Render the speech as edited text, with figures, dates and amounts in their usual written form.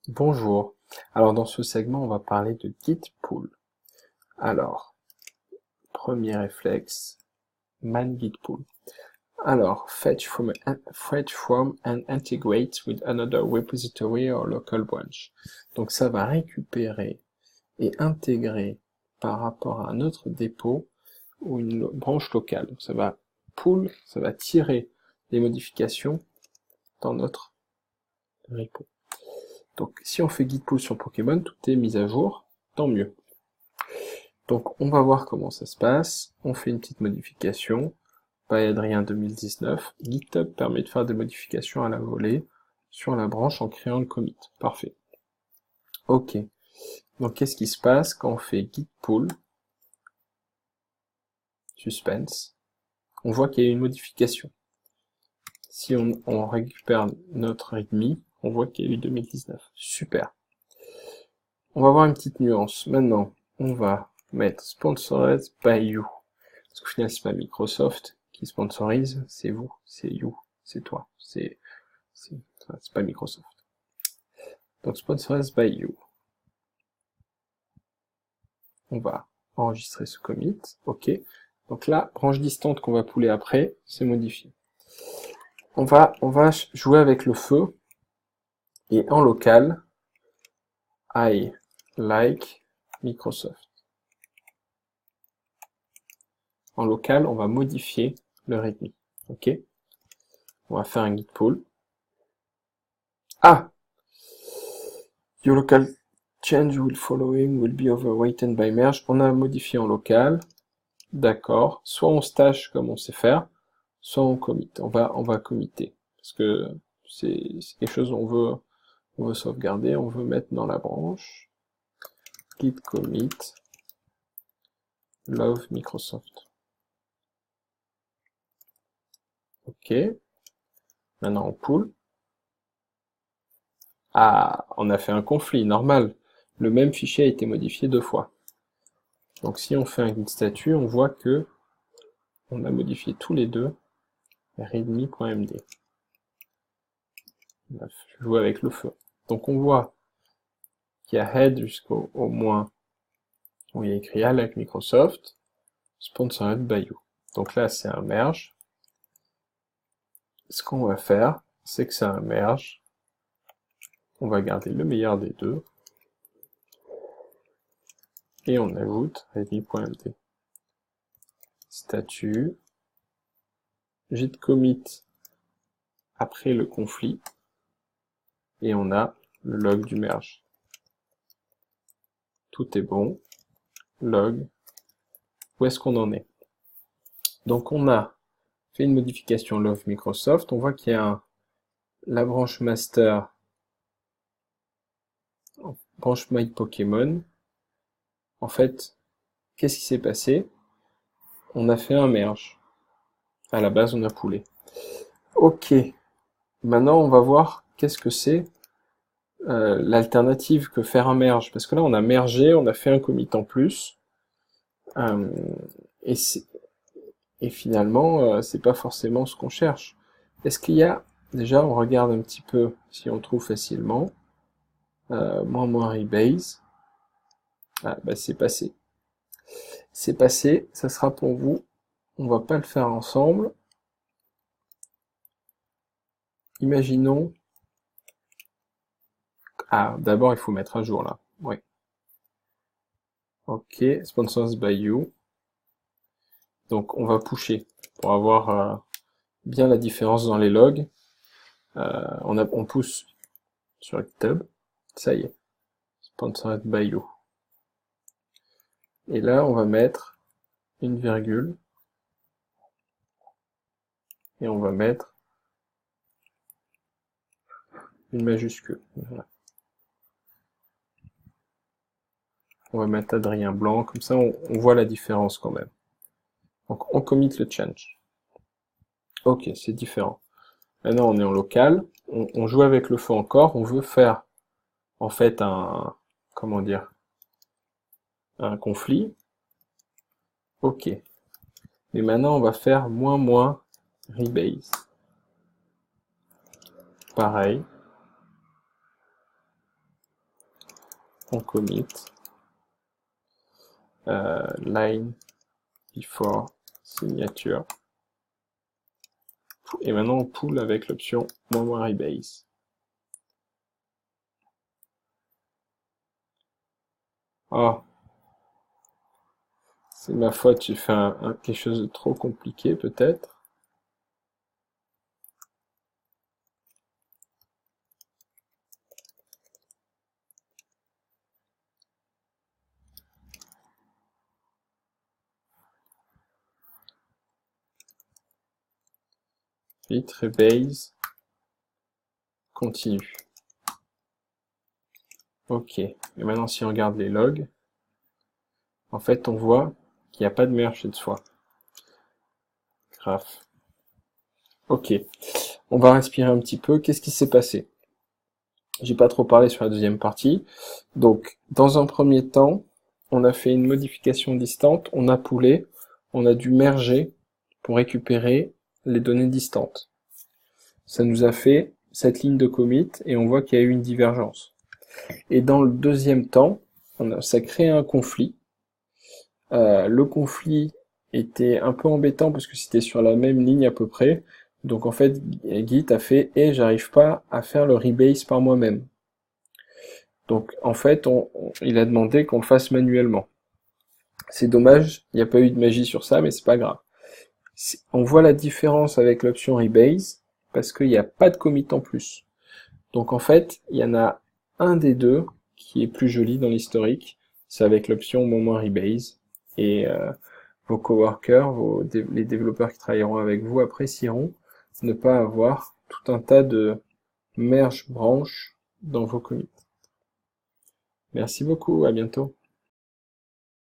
Bonjour. Alors dans ce segment, on va parler de Git pull. Alors, premier réflexe, man git pull. Alors, fetch from and integrate with another repository or local branch. Donc ça va récupérer et intégrer par rapport à un autre dépôt ou une branche locale. Donc ça va pull, ça va tirer les modifications dans notre repo. Donc si on fait git pull sur Pokémon, tout est mis à jour, tant mieux. Donc on va voir comment ça se passe. On fait une petite modification. By Adrien 2019. GitHub permet de faire des modifications à la volée sur la branche en créant le commit. Parfait. Ok. Donc qu'est-ce qui se passe quand on fait git pull, suspense, on voit qu'il y a une modification. Si on récupère notre readme, on voit qu'il y a eu 2019. Super. On va voir une petite nuance. Maintenant, on va mettre sponsored by you. Parce qu'au final, c'est pas Microsoft qui sponsorise, c'est vous, c'est you, c'est toi, c'est pas Microsoft. Donc sponsorized by you. On va enregistrer ce commit, ok. Donc là, branche distante qu'on va pouler après, c'est modifié. On va jouer avec le feu, et en local, I like Microsoft. En local, on va modifier le readme, ok. On va faire un git pull. Ah! Your local change following will be overwritten by merge. On a modifié en local. D'accord. Soit on stash comme on sait faire, soit on commit. On va committer. Parce que c'est quelque chose on veut sauvegarder, on veut mettre dans la branche. Git commit love Microsoft. Ok. Maintenant on pull. Ah, on a fait un conflit, normal. Le même fichier a été modifié 2 fois. Donc si on fait un git statut, on voit que on a modifié tous les deux readme.md. On va jouer avec le feu. Donc on voit qu'il y a head jusqu'au moins où il y a écrit avec Microsoft, sponsored by you. Donc là c'est un merge. Ce qu'on va faire, c'est que c'est un merge. On va garder le meilleur des deux. Et on ajoute readme.md. Statut. Git commit après le conflit. Et on a le log du merge. Tout est bon. Log. Où est-ce qu'on en est? Donc on a fait une modification love Microsoft. On voit qu'il y a la branche master, branche my Pokémon. En fait, qu'est-ce qui s'est passé? On a fait un merge. À la base, on a poolé. Ok. Maintenant, on va voir qu'est-ce que c'est l'alternative que faire un merge. Parce que là, on a mergé, on a fait un commit en plus. Et finalement, c'est pas forcément ce qu'on cherche. Est-ce qu'il y a... Déjà, on regarde un petit peu si on trouve facilement. Moins rebase. Ah, bah c'est passé. C'est passé, ça sera pour vous. On va pas le faire ensemble. Imaginons... Ah, d'abord il faut mettre à jour là. Oui. Ok, sponsors by you. Donc on va pusher pour avoir bien la différence dans les logs. On pousse sur GitHub. Ça y est. Sponsored by you. Et là on va mettre une virgule. Et on va mettre une majuscule. Voilà. On va mettre Adrien blanc, comme ça on voit la différence quand même. Donc on commit le change. Ok, c'est différent. Maintenant on est en local, on joue avec le feu encore, on veut faire en fait un, comment dire, un conflit. Ok. Mais maintenant on va faire moins rebase. Pareil. on commit, line before signature, et maintenant on pull avec l'option rebase. Oh, c'est ma faute, j'ai fait quelque chose de trop compliqué peut-être. Vite, rebase, continue. Ok, et maintenant si on regarde les logs, en fait on voit qu'il n'y a pas de merge cette fois. Graph. Ok, on va respirer un petit peu. Qu'est-ce qui s'est passé? J'ai pas trop parlé sur la deuxième partie. Donc, dans un premier temps, on a fait une modification distante, on a poolé, on a dû merger pour récupérer les données distantes. Ça nous a fait cette ligne de commit et on voit qu'il y a eu une divergence. Et dans le deuxième temps, ça crée un conflit. Le conflit était un peu embêtant parce que c'était sur la même ligne à peu près. Donc en fait, Git a fait « et j'arrive pas à faire le rebase par moi-même ». Donc en fait, il a demandé qu'on le fasse manuellement. C'est dommage, il n'y a pas eu de magie sur ça, mais c'est pas grave. On voit la différence avec l'option rebase parce qu'il n'y a pas de commit en plus. Donc en fait, il y en a un des deux qui est plus joli dans l'historique, c'est avec l'option rebase. Et vos coworkers, les développeurs qui travailleront avec vous apprécieront ne pas avoir tout un tas de merge branches dans vos commits. Merci beaucoup, à bientôt.